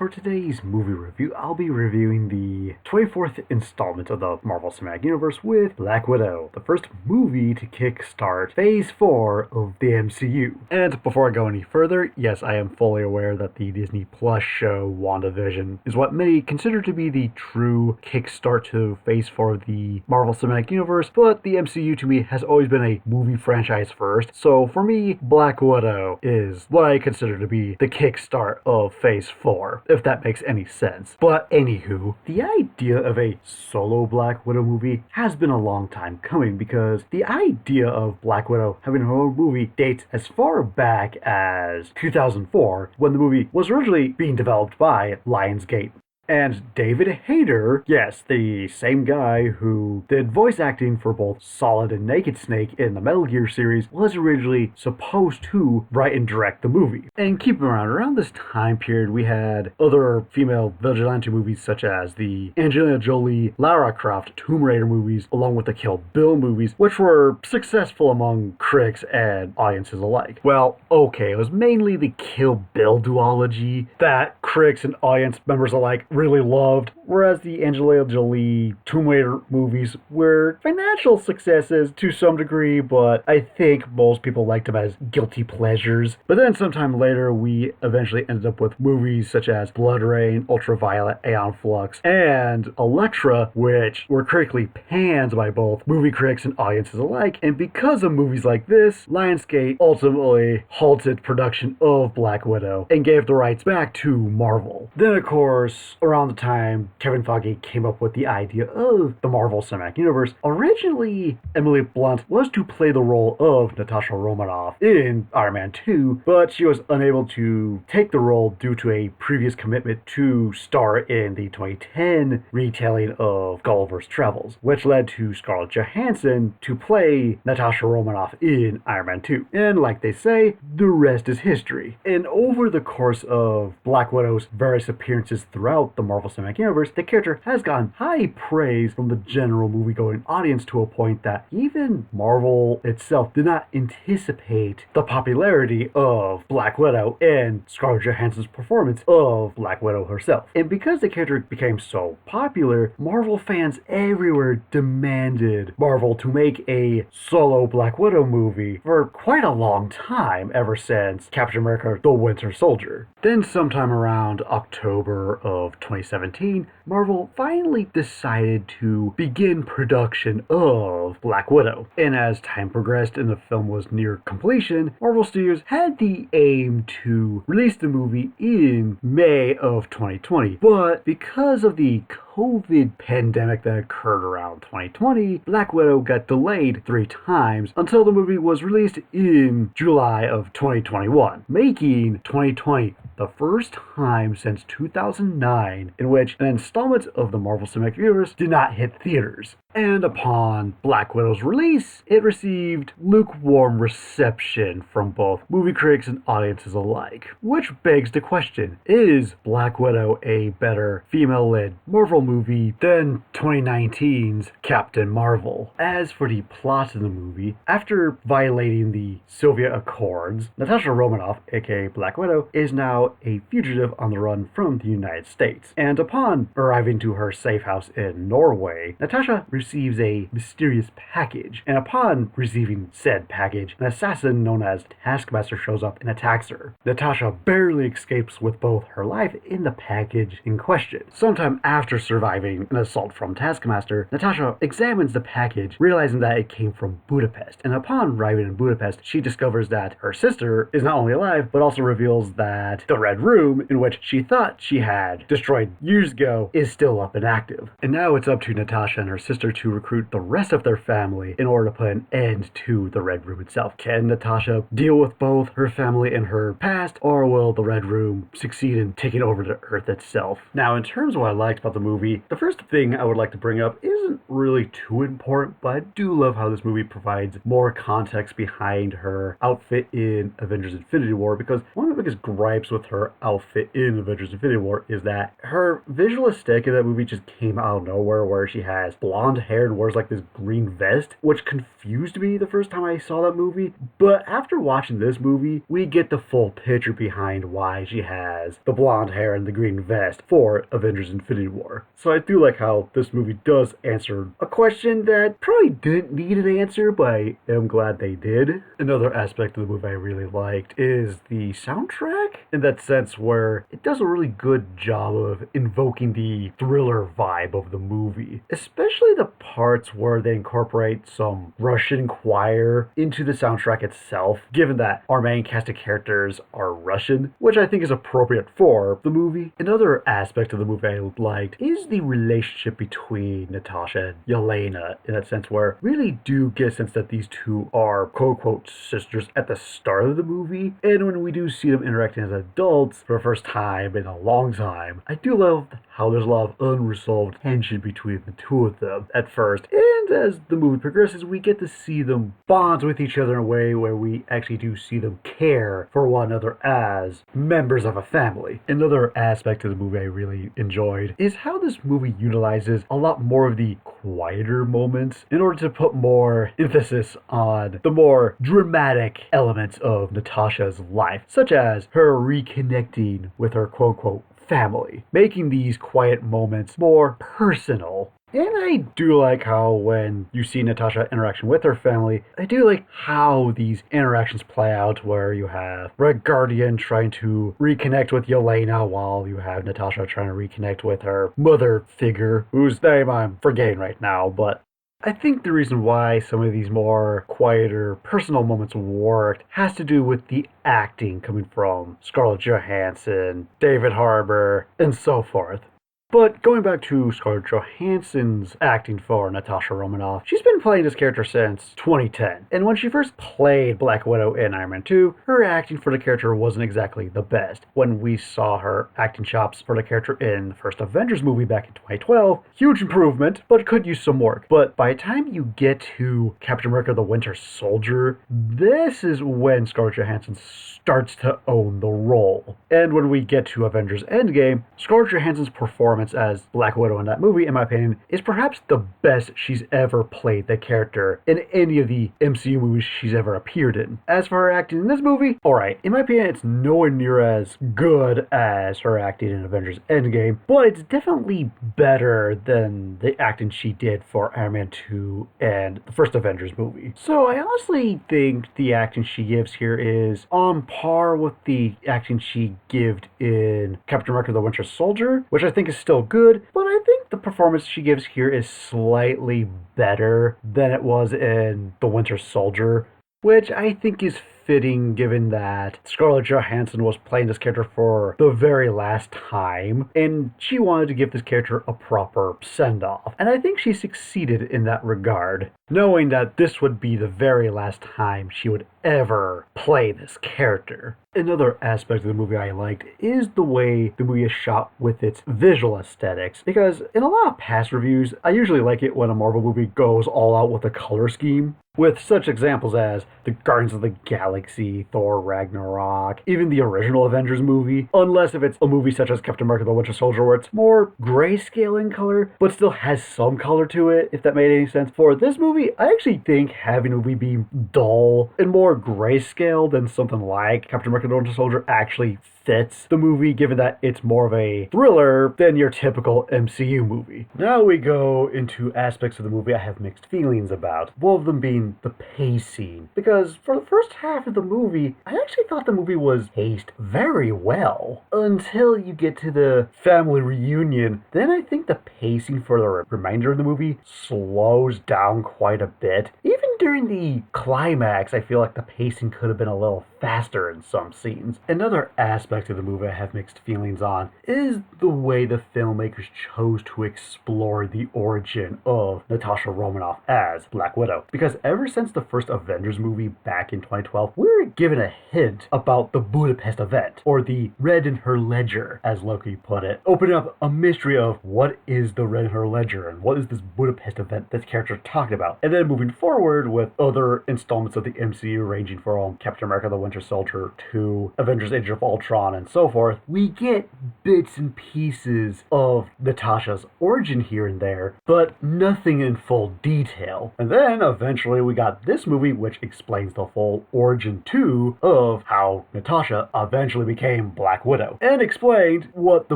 for today's movie review, I'll be reviewing the 24th installment of the Marvel Cinematic Universe with Black Widow, the first movie to kickstart Phase 4 of the MCU. And before I go any further, yes, I am fully aware that the Disney Plus show WandaVision is what many consider to be the true kickstart to Phase 4 of the Marvel Cinematic Universe, but the MCU to me has always been a movie franchise first, so for me, Black Widow is what I consider to be the kickstart of Phase 4, if that makes any sense. But anywho, the idea of a solo Black Widow movie has been a long time coming, because the idea of Black Widow having her own movie dates as far back as 2004, when the movie was originally being developed by Lionsgate. And David Hayter, yes, the same guy who did voice acting for both Solid and Naked Snake in the Metal Gear series, was originally supposed to write and direct the movie. And keep in mind, around this time period, we had other female vigilante movies such as the Angelina Jolie, Lara Croft, Tomb Raider movies, along with the Kill Bill movies, which were successful among critics and audiences alike. Well, okay, it was mainly the Kill Bill duology that critics and audience members alike really loved, whereas the Angelina Jolie Tomb Raider movies were financial successes to some degree, but I think most people liked them as guilty pleasures. But then sometime later, we eventually ended up with movies such as Blood Rain, Ultraviolet, Aeon Flux, and Elektra, which were critically panned by both movie critics and audiences alike. And because of movies like this, Lionsgate ultimately halted production of Black Widow and gave the rights back to Marvel. Then, of course, around the time Kevin Feige came up with the idea of the Marvel Cinematic Universe, originally Emily Blunt was to play the role of Natasha Romanoff in Iron Man 2, but she was unable to take the role due to a previous commitment to star in the 2010 retelling of Gulliver's Travels, which led to Scarlett Johansson to play Natasha Romanoff in Iron Man 2. And like they say, the rest is history. And over the course of Black Widow's various appearances throughout the Marvel Cinematic Universe, the character has gotten high praise from the general movie-going audience to a point that even Marvel itself did not anticipate the popularity of Black Widow and Scarlett Johansson's performance of Black Widow herself. And because the character became so popular, Marvel fans everywhere demanded Marvel to make a solo Black Widow movie for quite a long time, ever since Captain America: The Winter Soldier. Then sometime around October of 2017, Marvel finally decided to begin production of Black Widow. And as time progressed and the film was near completion, Marvel Studios had the aim to release the movie in May of 2020. But because of the COVID pandemic that occurred around 2020, Black Widow got delayed 3 times until the movie was released in July of 2021, making 2020 the first time since 2009 in which an installment of the Marvel Cinematic Universe did not hit theaters. And upon Black Widow's release, it received lukewarm reception from both movie critics and audiences alike. Which begs the question, is Black Widow a better female-led Marvel movie than 2019's Captain Marvel? As for the plot of the movie, after violating the Soviet Accords, Natasha Romanoff, aka Black Widow, is now a fugitive on the run from the United States. And upon arriving to her safe house in Norway, Natasha receives a mysterious package, and upon receiving said package, an assassin known as Taskmaster shows up and attacks her. Natasha barely escapes with both her life in the package in question. Sometime after surviving an assault from Taskmaster, Natasha examines the package, realizing that it came from Budapest, and upon arriving in Budapest, she discovers that her sister is not only alive, but also reveals that the Red Room, in which she thought she had destroyed years ago, is still up and active. And now it's up to Natasha and her sister to recruit the rest of their family in order to put an end to the Red Room itself. Can Natasha deal with both her family and her past, or will the Red Room succeed in taking over the Earth itself? Now, in terms of what I liked about the movie, the first thing I would like to bring up isn't really too important, but I do love how this movie provides more context behind her outfit in Avengers Infinity War, because one of the biggest gripes with her outfit in Avengers Infinity War is that her visual aesthetic in that movie just came out of nowhere, where she has blonde hair and wears like this green vest, which confused me the first time I saw that movie. But after watching this movie, we get the full picture behind why she has the blonde hair and the green vest for Avengers Infinity War. So I do like how this movie does answer a question that probably didn't need an answer, but I am glad they did. Another aspect of the movie I really liked is the soundtrack, in that sense where it does a really good job of invoking the thriller vibe of the movie, especially the parts where they incorporate some Russian choir into the soundtrack itself, given that our main cast of characters are Russian, which I think is appropriate for the movie. Another aspect of the movie I liked is the relationship between Natasha and Yelena, in that sense where really do get a sense that these two are quote-unquote sisters at the start of the movie, and when we do see them interacting as adults for the first time in a long time, I do love how there's a lot of unresolved tension between the two of them at first, and as the movie progresses, we get to see them bond with each other in a way where we actually do see them care for one another as members of a family. Another aspect of the movie I really enjoyed is how this movie utilizes a lot more of the quieter moments in order to put more emphasis on the more dramatic elements of Natasha's life, such as her reconnecting with her quote-unquote family, making these quiet moments more personal. And I do like how when you see Natasha interaction with her family, I do like how these interactions play out, where you have Red Guardian trying to reconnect with Yelena while you have Natasha trying to reconnect with her mother figure, whose name I'm forgetting right now, but I think the reason why some of these more quieter personal moments worked has to do with the acting coming from Scarlett Johansson, David Harbour, and so forth. But going back to Scarlett Johansson's acting for Natasha Romanoff, she's been playing this character since 2010. And when she first played Black Widow in Iron Man 2, her acting for the character wasn't exactly the best. When we saw her acting chops for the character in the first Avengers movie back in 2012, huge improvement, but could use some work. But by the time you get to Captain America the Winter Soldier, this is when Scarlett Johansson starts to own the role. And when we get to Avengers Endgame, Scarlett Johansson's performance as Black Widow in that movie, in my opinion, is perhaps the best she's ever played the character in any of the MCU movies she's ever appeared in. As for her acting in this movie, alright, in my opinion, it's nowhere near as good as her acting in Avengers Endgame, but it's definitely better than the acting she did for Iron Man 2 and the first Avengers movie. So I honestly think the acting she gives here is on par with the acting she gave in Captain America the Winter Soldier, which I think is still good, but I think the performance she gives here is slightly better than it was in The Winter Soldier, which I think is fitting given that Scarlett Johansson was playing this character for the very last time, and she wanted to give this character a proper send-off. And I think she succeeded in that regard, knowing that this would be the very last time she would ever play this character. Another aspect of the movie I liked is the way the movie is shot with its visual aesthetics, because in a lot of past reviews, I usually like it when a Marvel movie goes all out with a color scheme, with such examples as the Guardians of the Galaxy, Thor Ragnarok, even the original Avengers movie, unless if it's a movie such as Captain America the Winter Soldier where it's more grayscale in color, but still has some color to it, if that made any sense. For this movie, I actually think having a movie be dull and more grayscale than something like Captain America the Winter Soldier actually fits the movie, given that it's more of a thriller than your typical MCU movie. Now we go into aspects of the movie I have mixed feelings about, one of them being the pacing, because for the first half of the movie, I actually thought the movie was paced very well, until you get to the family reunion. Then I think the pacing for the remainder of the movie slows down quite a bit. Even during the climax, I feel like the pacing could have been a little faster in some scenes. Another aspect of the movie I have mixed feelings on is the way the filmmakers chose to explore the origin of Natasha Romanoff as Black Widow. Because ever since the first Avengers movie back in 2012, we were given a hint about the Budapest event, or the Red in Her Ledger, as Loki put it, opening up a mystery of what is the Red in Her Ledger and what is this Budapest event this character talked about. And then moving forward, started with other installments of the MCU ranging from Captain America the Winter Soldier to Avengers Age of Ultron and so forth, we get bits and pieces of Natasha's origin here and there, but nothing in full detail. And then eventually we got this movie which explains the full origin too of how Natasha eventually became Black Widow, and explained what the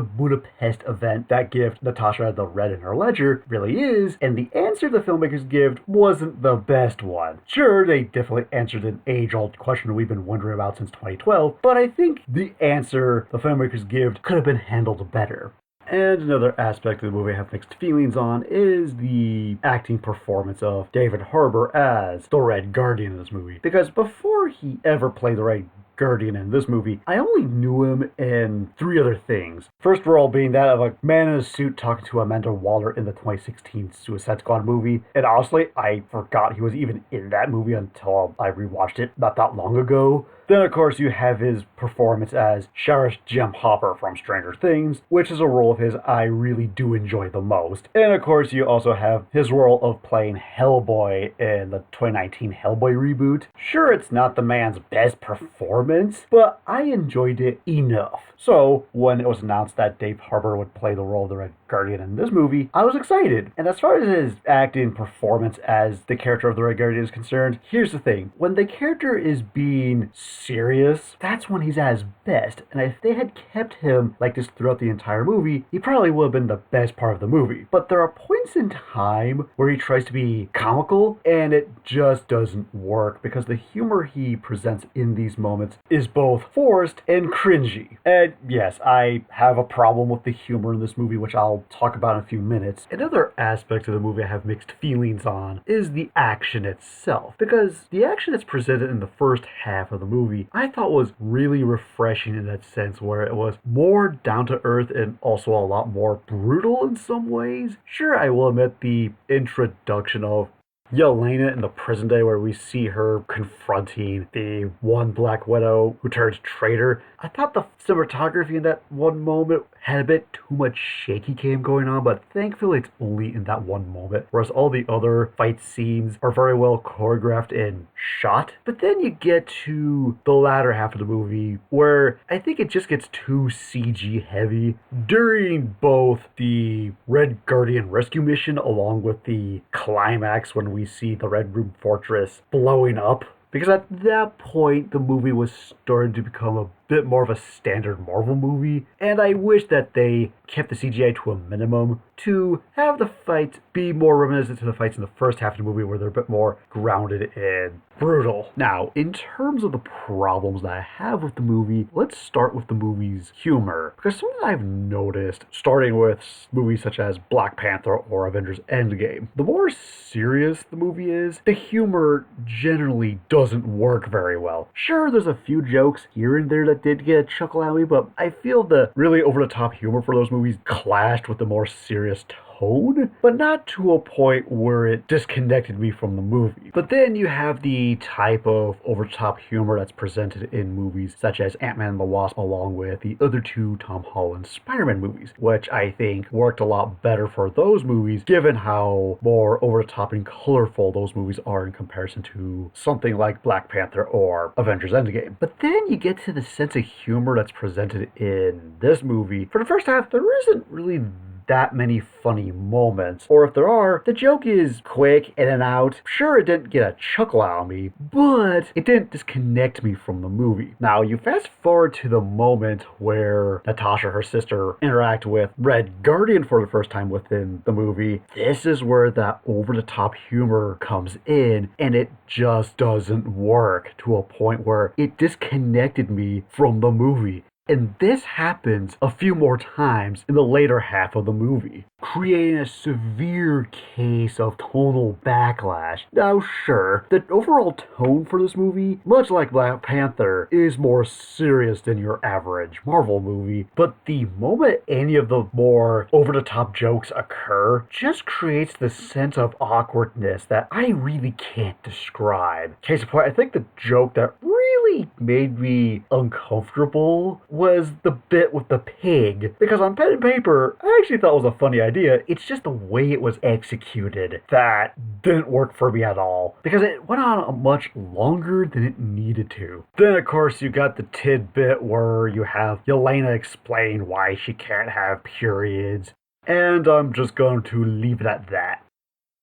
Budapest event that gave Natasha the red in her ledger really is, and the answer the filmmakers give wasn't the best one. Sure, they definitely answered an age-old question we've been wondering about since 2012, but I think the answer the filmmakers give could have been handled better. And another aspect of the movie I have mixed feelings on is the acting performance of David Harbour as the Red Guardian in this movie. Because before he ever played the Red Guardian in this movie, I only knew him in 3 other things. First role being that of a man in a suit talking to Amanda Waller in the 2016 Suicide Squad movie. And honestly, I forgot he was even in that movie until I rewatched it not that long ago. Then, of course, you have his performance as Sheriff Jim Hopper from Stranger Things, which is a role of his I really do enjoy the most. And, of course, you also have his role of playing Hellboy in the 2019 Hellboy reboot. Sure, it's not the man's best performance, but I enjoyed it enough. So, when it was announced that Dave Harbour would play the role of the Red Guardian in this movie, I was excited. And as far as his acting performance as the character of the Red Guardian is concerned, here's the thing. When the character is being serious, that's when he's at his best. And if they had kept him like this throughout the entire movie, he probably would have been the best part of the movie. But there are points in time where he tries to be comical, and it just doesn't work because the humor he presents in these moments is both forced and cringy. And yes, I have a problem with the humor in this movie, which I'll talk about in a few minutes. Another aspect of the movie I have mixed feelings on is the action itself, because the action that's presented in the first half of the movie I thought was really refreshing in that sense, where it was more down to earth and also a lot more brutal in some ways. Sure, I will admit the introduction of Yelena in the present day, where we see her confronting the one Black Widow who turns traitor. I thought the cinematography in that one moment had a bit too much shaky cam going on, but thankfully it's only in that one moment, whereas all the other fight scenes are very well choreographed and shot. But then you get to the latter half of the movie where I think it just gets too CG heavy during both the Red Guardian rescue mission along with the climax when we see the Red Room Fortress blowing up. Because at that point, the movie was starting to become a bit more of a standard Marvel movie, and I wish that they kept the CGI to a minimum to have the fights be more reminiscent to the fights in the first half of the movie, where they're a bit more grounded and brutal. Now, in terms of the problems that I have with the movie, let's start with the movie's humor. Because something I've noticed, starting with movies such as Black Panther or Avengers Endgame, the more serious the movie is, the humor generally doesn't work very well. Sure, there's a few jokes here and there that did get a chuckle out of me, but I feel the really over-the-top humor for those movies clashed with the more serious tone, but not to a point where it disconnected me from the movie. But then you have the type of over-the-top humor that's presented in movies such as Ant-Man and the Wasp, along with the other 2 Tom Holland Spider-Man movies, which I think worked a lot better for those movies, given how more over-the-top and colorful those movies are in comparison to something like Black Panther or Avengers Endgame. But then you get to the sense of humor that's presented in this movie. For the first half, there isn't really that many funny moments, or if there are, the joke is quick, in and out. Sure, it didn't get a chuckle out of me, but it didn't disconnect me from the movie. Now, you fast forward to the moment where Natasha, her sister, interact with Red Guardian for the first time within the movie. This is where that over-the-top humor comes in, and it just doesn't work to a point where it disconnected me from the movie. And this happens a few more times in the later half of the movie, creating a severe case of tonal backlash. Now sure, the overall tone for this movie, much like Black Panther, is more serious than your average Marvel movie, but the moment any of the more over-the-top jokes occur just creates this sense of awkwardness that I really can't describe. Case in point, I think the joke that really really made me uncomfortable was the bit with the pig. Because on pen and paper, I actually thought it was a funny idea. It's just the way it was executed that didn't work for me at all. Because it went on much longer than it needed to. Then, of course, you got the tidbit where you have Yelena explain why she can't have periods. And I'm just going to leave it at that.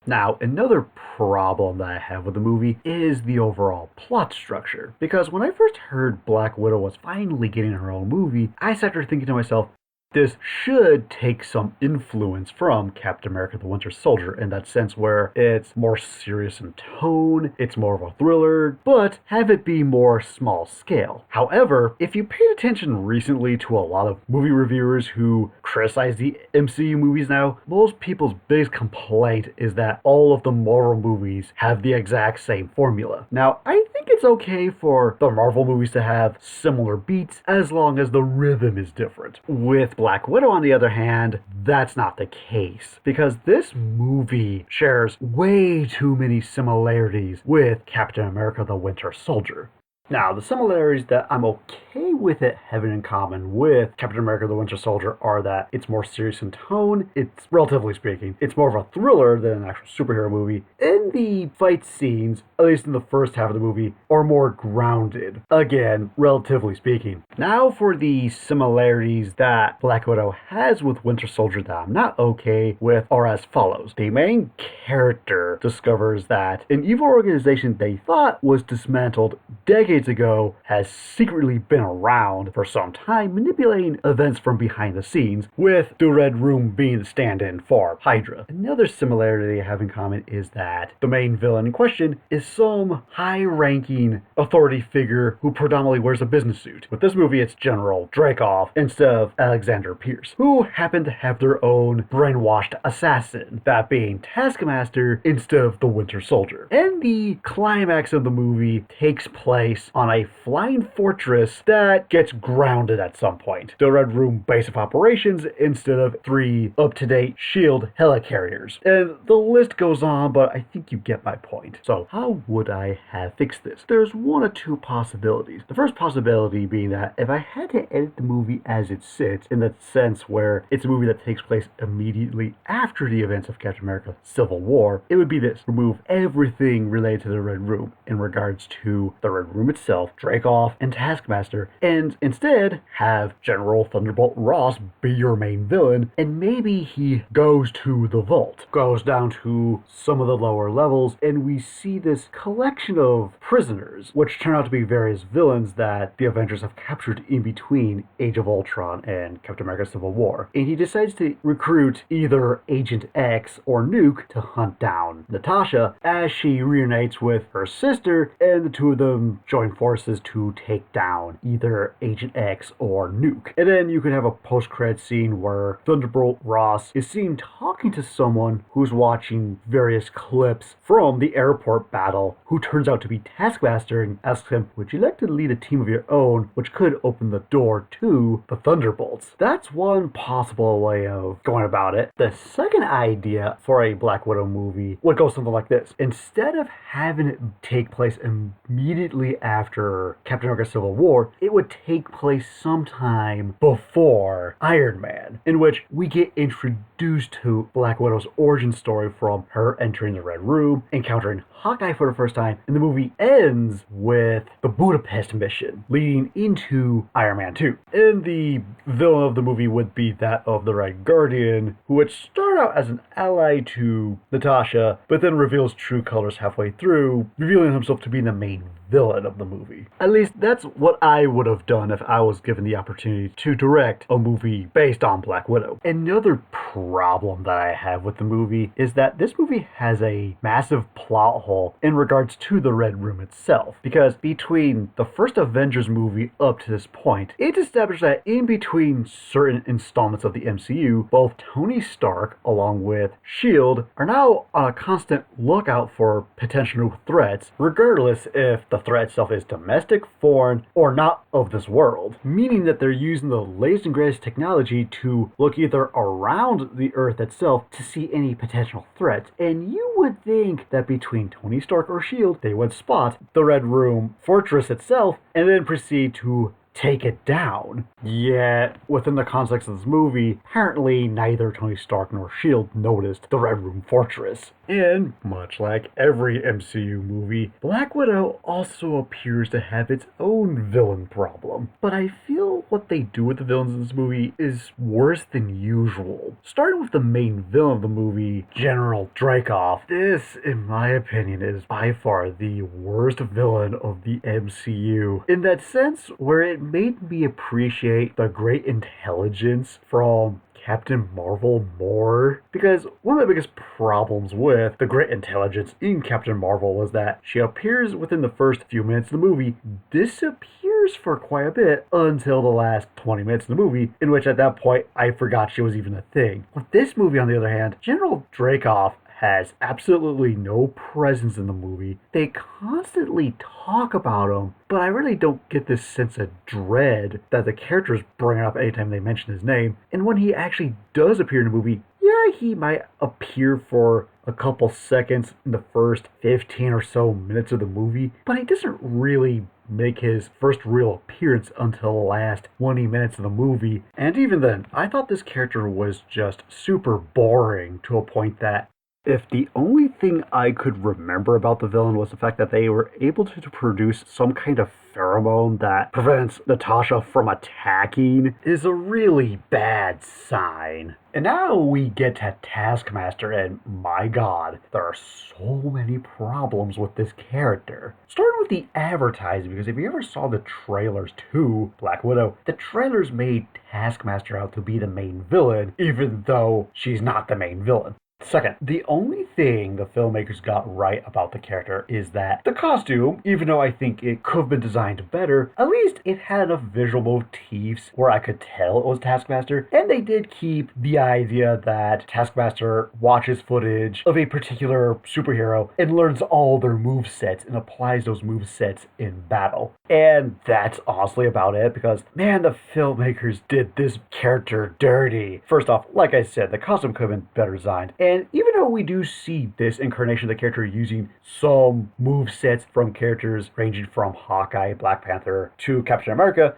Now, another problem that I have with the movie is the overall plot structure. Because when I first heard Black Widow was finally getting her own movie, I sat there thinking to myself, this should take some influence from Captain America the Winter Soldier in that sense where it's more serious in tone, it's more of a thriller, but have it be more small scale. However, if you paid attention recently to a lot of movie reviewers who criticize the MCU movies now, most people's biggest complaint is that all of the Marvel movies have the exact same formula. Now, I think it's okay for the Marvel movies to have similar beats as long as the rhythm is different. With Black Widow, on the other hand, that's not the case, because this movie shares way too many similarities with Captain America the Winter Soldier. Now, the similarities that I'm okay with it having in common with Captain America the Winter Soldier are that it's more serious in tone, it's, relatively speaking, it's more of a thriller than an actual superhero movie, and the fight scenes, at least in the first half of the movie, are more grounded. Again, relatively speaking. Now for the similarities that Black Widow has with Winter Soldier that I'm not okay with are as follows. The main character discovers that an evil organization they thought was dismantled decades ago has secretly been around for some time, manipulating events from behind the scenes, with the Red Room being the stand-in for Hydra. Another similarity they have in common is that the main villain in question is some high-ranking authority figure who predominantly wears a business suit. With this movie, it's General Dreykov instead of Alexander Pierce, who happen to have their own brainwashed assassin, that being Taskmaster instead of the Winter Soldier. And the climax of the movie takes place on a flying fortress that gets grounded at some point. The Red Room base of operations instead of 3 up-to-date SHIELD helicarriers. And the list goes on, but I think you get my point. So how would I have fixed this? There's one or two possibilities. The first possibility being that if I had to edit the movie as it sits, in the sense where it's a movie that takes place immediately after the events of Captain America Civil War, it would be this. Remove everything related to the Red Room in regards to the Red Room itself, Dreykov, and Taskmaster, and instead have General Thunderbolt Ross be your main villain, and maybe he goes to the vault, goes down to some of the lower levels, and we see this collection of prisoners, which turn out to be various villains that the Avengers have captured in between Age of Ultron and Captain America Civil War. And he decides to recruit either Agent X or Nuke to hunt down Natasha as she reunites with her sister, and the two of them join forces to take down either Agent X or Nuke. And then you could have a post-credit scene where Thunderbolt Ross is seen talking to someone who's watching various clips from the airport battle, who turns out to be Taskmaster, and asks him, would you like to lead a team of your own, which could open the door to the Thunderbolts? That's one possible way of going about it. The second idea for a Black Widow movie would go something like this. Instead of having it take place immediately after Captain America Civil War, it would take place sometime before Iron Man, in which we get introduced to Black Widow's origin story from her entering the Red Room, encountering Hawkeye for the first time, and the movie ends with the Budapest mission, leading into Iron Man 2. And the villain of the movie would be that of the Red Guardian, who would start out as an ally to Natasha, but then reveals true colors halfway through, revealing himself to be the main villain of the movie. At least that's what I would have done if I was given the opportunity to direct a movie based on Black Widow. Another problem that I have with the movie is that this movie has a massive plot hole in regards to the Red Room itself, because between the first Avengers movie up to this point, it's established that in between certain installments of the MCU, both Tony Stark along with SHIELD are now on a constant lookout for potential new threats, regardless if the threat itself itself is domestic, foreign, or not of this world, meaning that they're using the latest and greatest technology to look either around the Earth itself to see any potential threats. And you would think that between Tony Stark or S.H.I.E.L.D., they would spot the Red Room fortress itself and then proceed to take it down. Yet, within the context of this movie, apparently neither Tony Stark nor S.H.I.E.L.D. noticed the Red Room Fortress. And, much like every MCU movie, Black Widow also appears to have its own villain problem. But I feel what they do with the villains in this movie is worse than usual. Starting with the main villain of the movie, General Dreykov, this, in my opinion, is by far the worst villain of the MCU. In that sense, where it made me appreciate the great intelligence from Captain Marvel more, because one of the biggest problems with the great intelligence in Captain Marvel was that she appears within the first few minutes of the movie, disappears for quite a bit until the last 20 minutes of the movie, in which at that point I forgot she was even a thing. With this movie, on the other hand, General Dreykov has absolutely no presence in the movie. They constantly talk about him, but I really don't get this sense of dread that the characters bring up anytime they mention his name. And when he actually does appear in the movie, yeah, he might appear for a couple seconds in the first 15 or so minutes of the movie, but he doesn't really make his first real appearance until the last 20 minutes of the movie. And even then, I thought this character was just super boring to a point that if the only thing I could remember about the villain was the fact that they were able to produce some kind of pheromone that prevents Natasha from attacking, is a really bad sign. And now we get to Taskmaster, and my god, there are so many problems with this character. Starting with the advertising, because if you ever saw the trailers to Black Widow, the trailers made Taskmaster out to be the main villain, even though she's not the main villain. Second, the only thing the filmmakers got right about the character is that the costume, even though I think it could have been designed better, at least it had enough visual motifs where I could tell it was Taskmaster, and they did keep the idea that Taskmaster watches footage of a particular superhero and learns all their movesets and applies those movesets in battle. And that's honestly about it, because man, the filmmakers did this character dirty. First off, like I said, the costume could have been better designed. And even though we do see this incarnation of the character using some movesets from characters ranging from Hawkeye, Black Panther, to Captain America,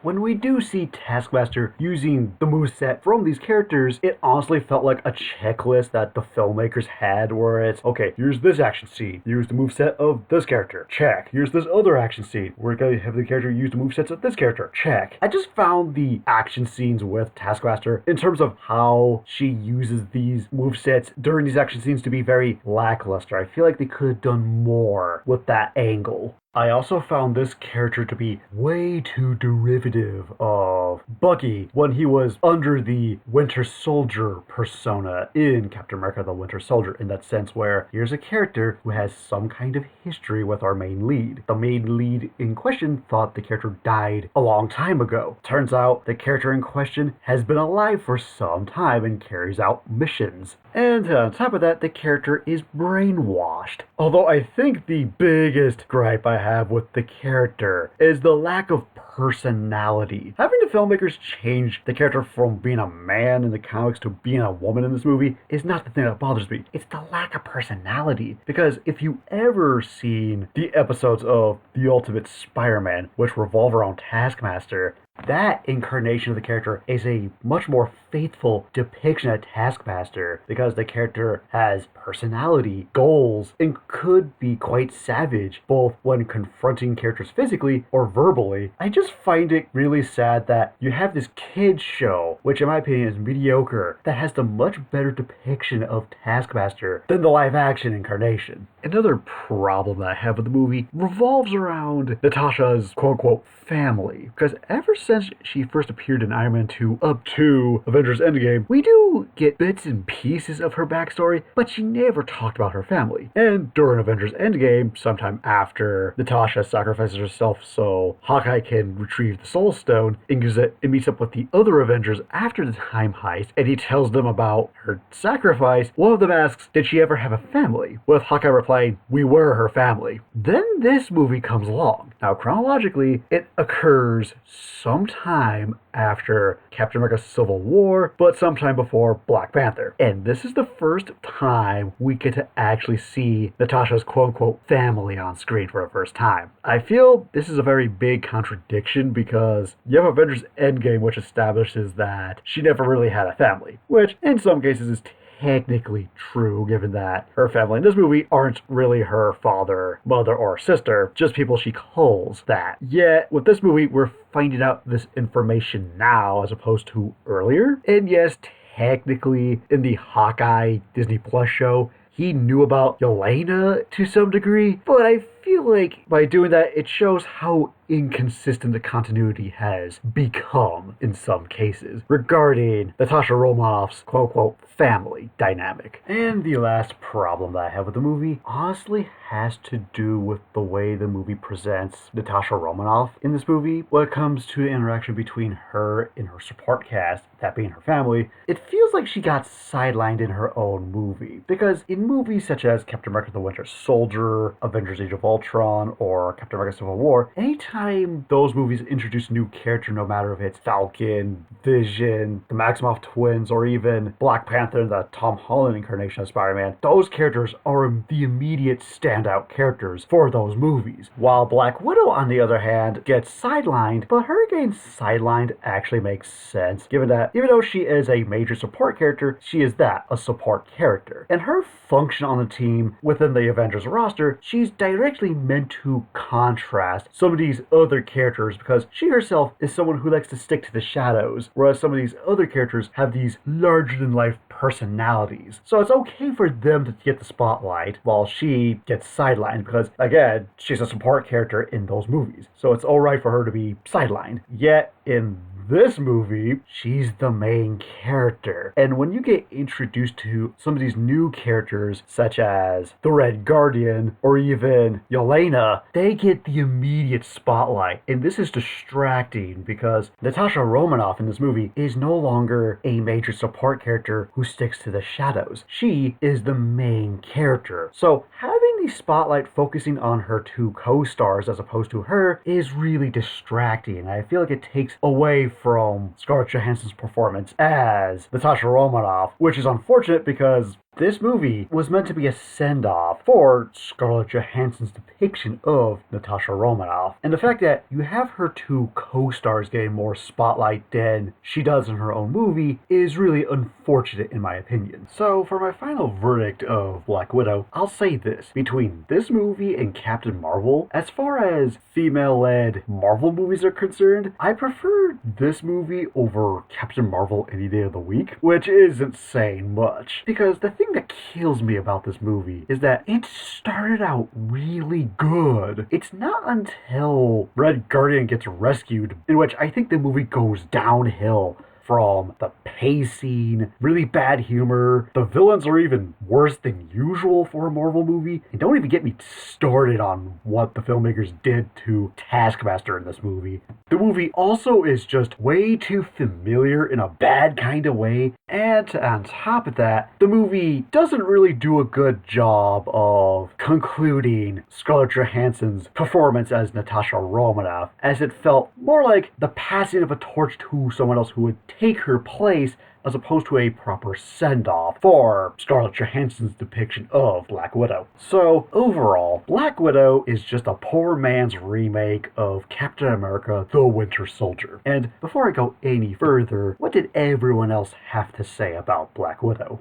when we do see Taskmaster using the moveset from these characters, it honestly felt like a checklist that the filmmakers had, where it's, okay, here's this action scene, use the moveset of this character, check. Here's this other action scene, we're going to have the character use the movesets of this character, check. I just found the action scenes with Taskmaster, in terms of how she uses these movesets during these action scenes, to be very lackluster. I feel like they could have done more with that angle. I also found this character to be way too derivative of Bucky when he was under the Winter Soldier persona in Captain America the Winter Soldier, in that sense where here's a character who has some kind of history with our main lead. The main lead in question thought the character died a long time ago. Turns out the character in question has been alive for some time and carries out missions. And on top of that, the character is brainwashed. Although I think the biggest gripe I have with the character is the lack of personality. Having the filmmakers change the character from being a man in the comics to being a woman in this movie is not the thing that bothers me. It's the lack of personality. Because if you ever seen the episodes of The Ultimate Spider-Man, which revolve around Taskmaster, that incarnation of the character is a much more faithful depiction of Taskmaster, because the character has personality, goals, and could be quite savage, both when confronting characters physically or verbally. I just find it really sad that you have this kids show, which in my opinion is mediocre, that has the much better depiction of Taskmaster than the live action incarnation. Another problem that I have with the movie revolves around Natasha's quote-unquote family, because ever since she first appeared in Iron Man 2 up to Avengers Endgame, we do get bits and pieces of her backstory, but she never talked about her family. And during Avengers Endgame, sometime after Natasha sacrifices herself so Hawkeye can retrieve the Soul Stone and uses it and meets up with the other Avengers after the time heist, and he tells them about her sacrifice, one of them asks, did she ever have a family? With Hawkeye replying, we were her family. Then this movie comes along. Now, chronologically, it occurs sometime after Captain America Civil War, but sometime before Black Panther. And this is the first time we get to actually see Natasha's quote-unquote family on screen for the first time. I feel this is a very big contradiction because you have Avengers Endgame, which establishes that she never really had a family, which in some cases is technically true, given that her family in this movie aren't really her father, mother, or sister, just people she calls that. Yet, with this movie, we're finding out this information now as opposed to earlier. And yes, technically, in the Hawkeye Disney Plus show, he knew about Yelena to some degree, but I feel like by doing that, it shows how inconsistent the continuity has become in some cases regarding Natasha Romanoff's quote-unquote family dynamic. And the last problem that I have with the movie honestly has to do with the way the movie presents Natasha Romanoff in this movie. When it comes to the interaction between her and her support cast, that being her family, it feels like she got sidelined in her own movie. Because in movies such as Captain America the Winter Soldier, Avengers Age of Ultron, or Captain America Civil War, anytime those movies introduce a new character, no matter if it's Falcon, Vision, the Maximoff twins, or even Black Panther, the Tom Holland incarnation of Spider-Man, those characters are the immediate standout characters for those movies. While Black Widow, on the other hand, gets sidelined, but her getting sidelined actually makes sense, given that even though she is a major support character, she is a support character. And her function on the team within the Avengers roster, she's directly meant to contrast some of these other characters because she herself is someone who likes to stick to the shadows, whereas some of these other characters have these larger-than-life personalities. So it's okay for them to get the spotlight while she gets sidelined because, again, she's a support character in those movies. So it's alright for her to be sidelined. Yet, in this movie, she's the main character. And when you get introduced to some of these new characters, such as the Red Guardian or even Yelena, they get the immediate spotlight. And this is distracting because Natasha Romanoff in this movie is no longer a major support character who sticks to the shadows. She is the main character. So having the spotlight focusing on her two co-stars as opposed to her is really distracting. I feel like it takes away from Scarlett Johansson's performance as Natasha Romanoff, which is unfortunate because this movie was meant to be a send-off for Scarlett Johansson's depiction of Natasha Romanoff. And the fact that you have her two co-stars getting more spotlight than she does in her own movie is really unfortunate in my opinion. So for my final verdict of Black Widow, I'll say this. Between this movie and Captain Marvel, as far as female-led Marvel movies are concerned, I prefer this movie over Captain Marvel any day of the week, which isn't saying much. Because the thing that kills me about this movie is that it started out really good. It's not until Red Guardian gets rescued, in which I think the movie goes downhill from the pacing, really bad humor. The villains are even worse than usual for a Marvel movie. And don't even get me started on what the filmmakers did to Taskmaster in this movie. The movie also is just way too familiar in a bad kind of way. And on top of that, the movie doesn't really do a good job of concluding Scarlett Johansson's performance as Natasha Romanoff, as it felt more like the passing of a torch to someone else who would take her place as opposed to a proper send-off for Scarlett Johansson's depiction of Black Widow. So, overall, Black Widow is just a poor man's remake of Captain America the Winter Soldier. And before I go any further, what did everyone else have to say about Black Widow?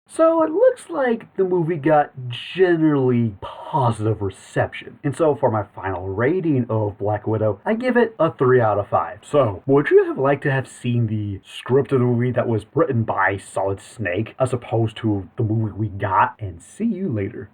So it looks like the movie got generally positive reception. And so for my final rating of Black Widow, I give it a 3 out of 5. So, would you have liked to have seen the script of the movie that was written by Solid Snake as opposed to the movie we got? And see you later.